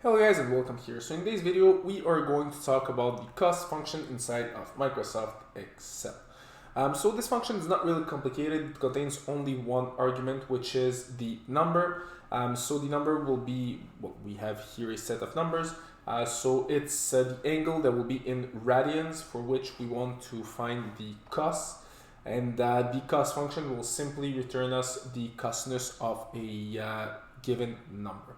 Hello guys and welcome here. So in today's video we are going to talk about the COS function inside of Microsoft Excel. So this function is not really complicated. It contains only one argument, which is the number. So the number will be, well, we have here a set of numbers. So it's the angle that will be in radians, for which we want to find the COS. And the COS function will simply return us the cosinus of a given number.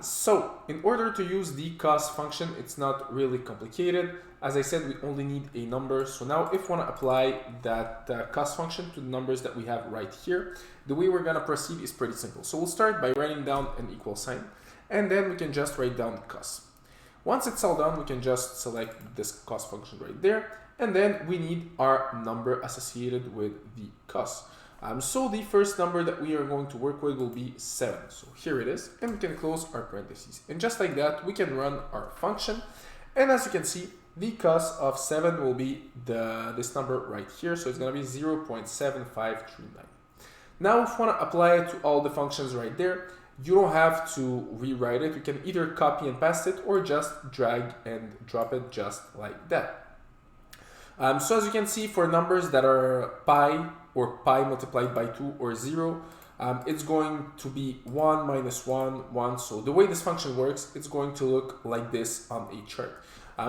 So in order to use the COS function, it's not really complicated. As I said, we only need a number. So now if we want to apply that COS function to the numbers that we have right here, the way we're going to proceed is pretty simple. So we'll start by writing down an equal sign, and then we can just write down the COS. Once it's all done, we can just select this COS function right there, and then we need our number associated with the COS. So the first number that we are going to work with will be 7. So here it is, and we can close our parentheses. And just like that, we can run our function. And as you can see, the COS of 7 will be this number right here. So it's going to be 0.7539. Now, if you want to apply it to all the functions right there, you don't have to rewrite it. You can either copy and paste it or just drag and drop it just like that. So as you can see, for numbers that are pi or pi multiplied by 2 or 0, it's going to be 1 minus 1, 1. So the way this function works, it's going to look like this on a chart.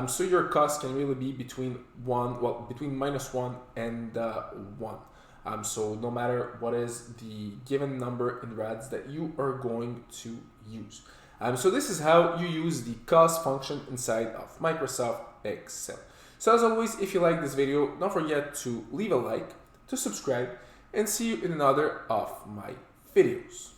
So your COS can really be between between minus 1 and 1. So no matter what is the given number in rads that you are going to use. So this is how you use the COS function inside of Microsoft Excel. So as always, if you like this video, don't forget to leave a like, to subscribe, and see you in another of my videos.